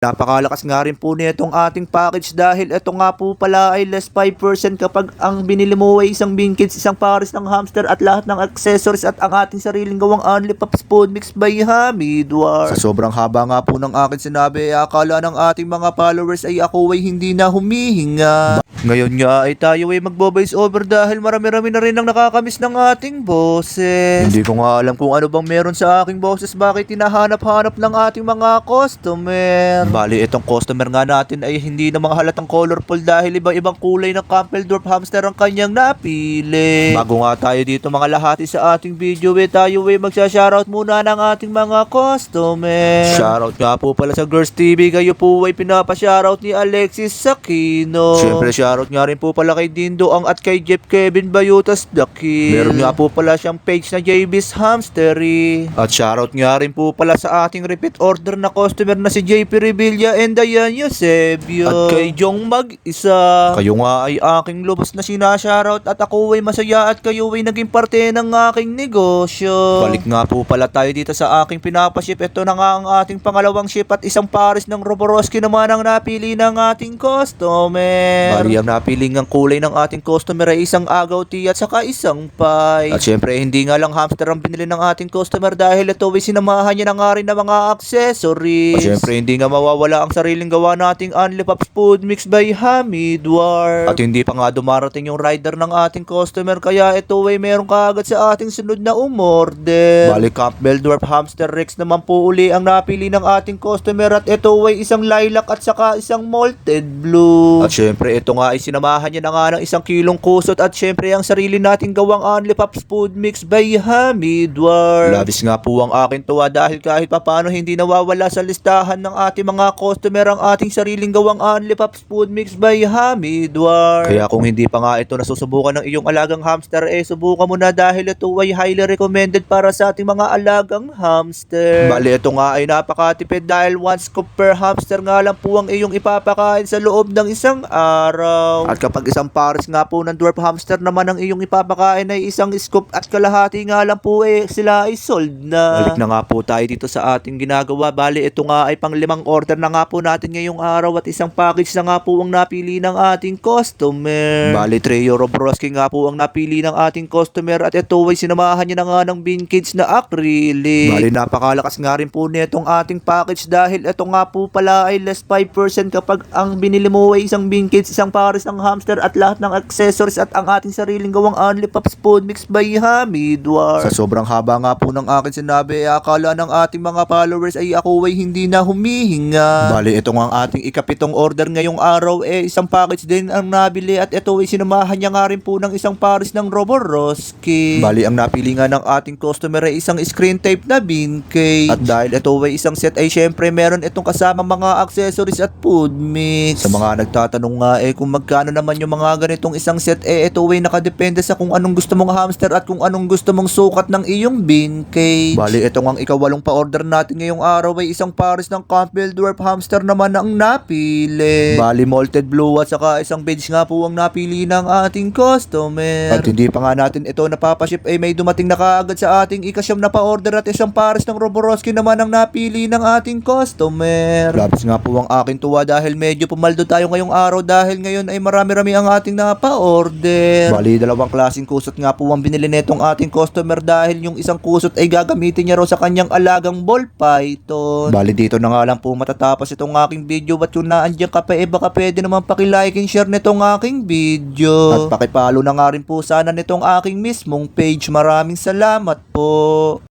Napakalakas nga rin po nitong ating package dahil ito nga po pala ay less 5% kapag ang binili mo ay isang bean kits, isang pares ng hamster at lahat ng accessories at ang ating sariling gawang Only Pops Food Mix by Hamidwar. Sa sobrang haba nga po ng akin sinabi, akala ng ating mga followers ay ako ay hindi na humihinga. Ngayon nga ay tayo ay magbo-voice over dahil marami-rami na rin ang nakakamiss ng ating boses. Hindi ko nga alam kung ano bang meron sa aking boses, bakit hinahanap-hanap ng ating mga customer. Bali, itong customer nga natin ay hindi na mga halatang colorful dahil iba-ibang kulay ng Campbell Dwarf Hamster ang kanyang napili. Bago nga tayo dito mga lahati sa ating video, tayo ay magsha-shoutout muna ng ating mga customer. Shoutout nga po pala sa Girls TV, kayo po ay pinapa-shoutout ni Alexis Aquino. Siyempre shoutout nga rin po pala kay Dindo ang at kay Jeff Kevin Bayutas the Kid. Meron nga po pala siyang page na JB's Hamstery. At shoutout nga rin po pala sa ating repeat order na customer na si JP Revilla and Diane Eusebio. At kay Jong Mag-isa. Kayo nga ay aking lubos na sinashoutout at ako ay masaya at kayo ay naging parte ng aking negosyo. Balik nga po pala tayo dito sa aking pinapaship. Ito na nga ang ating pangalawang ship at isang pares ng Roboroski naman ang napili ng ating customer. Bali, ang napiling ang kulay ng ating customer ay isang agaw tea at saka isang pie. At syempre hindi nga lang hamster ang binili ng ating customer dahil ito ay sinamahan niya na nga rin ng mga accessories. At syempre hindi nga mawawala ang sariling gawa nating Only Pops Food Mix by Hamidwar. At hindi pa nga dumarating yung rider ng ating customer kaya ito ay meron kaagad sa ating sunod na umorder. Bali, Campbell Dwarf Hamster Rex naman po uli ang napili ng ating customer at ito ay isang lilac at saka isang malted blue. At syempre ito nga ay sinamahan niya na nga ng 1 kilong kusot at syempre ang sarili nating gawang Only Pops Food Mix by Hamidwar. Labis nga po ang akin tuwa dahil kahit papano hindi nawawala sa listahan ng ating mga customer ang ating sariling gawang Only Pops Food Mix by Hamidwar. Kaya kung hindi pa nga ito nasusubukan ng iyong alagang hamster, subukan mo na dahil ito ay highly recommended para sa ating mga alagang hamster. Bali, ito nga ay napakatipid dahil 1 scoop per hamster nga lang po ang iyong ipapakain sa loob ng isang araw. At kapag isang pares nga po ng dwarf hamster naman ang iyong ipapakain ay 1 scoop at kalahati nga lang po sila ay sold na. Balik na nga po tayo dito sa ating ginagawa. Bali, ito nga ay pang 5 order na nga po natin ngayong araw at isang package na nga po ang napili ng ating customer. Bali, Treo Roboroski nga po ang napili ng ating customer at ito ay sinamahan niya na nga ng bean kids na acrylic. Bali, napakalakas nga rin po nitong ating package dahil ito nga po pala ay less 5% kapag ang binili mo ay isang bean kids, isang pares ng hamster at lahat ng accessories at ang ating sariling gawang Only Pops Food Mix by Hamidwar. Sa sobrang haba nga po ng akin sinabi, akala ng ating mga followers ay ako ay hindi na humihinga. Bali, ito nga ang ating ikapitong order ngayong araw, isang package din ang nabili at ito ay sinamahan niya nga rin po ng isang pares ng Roboroski. Bali, ang napili nga ng ating customer ay isang screen tape na bean cake. At dahil ito ay isang set ay syempre meron itong kasama mga accessories at food mix. Sa mga nagtatanong nga kung magkano naman yung mga ganitong isang set, ito ay nakadepende sa kung anong gusto mong hamster at kung anong gusto mong sukat ng iyong bean cake. Bali, ito nga ang ikawalong pa-order natin ngayong araw ay isang pares ng Campbell Dwarf Hamster naman ang napili. Bali, malted blue at saka isang beige nga po ang napili ng ating customer. At hindi pa nga natin ito napapaship may dumating na kaagad sa ating ikasyam na pa-order at isang pares ng Roboroski naman ang napili ng ating customer. Labis nga po ang aking tuwa dahil medyo pumaldo tayo ngayong araw dahil ngayon ay marami-rami ang ating napa-order. Bali, 2 klaseng kusot nga po ang binili netong ating customer dahil yung isang kusot ay gagamitin niya raw sa kanyang alagang ball python. Bali, dito na nga lang po matatapos itong aking video at kung naandyan ka pa baka pwede naman pakilike and share nitong aking video. At pakipalo na nga rin po sana nitong aking mismong page. Maraming salamat po.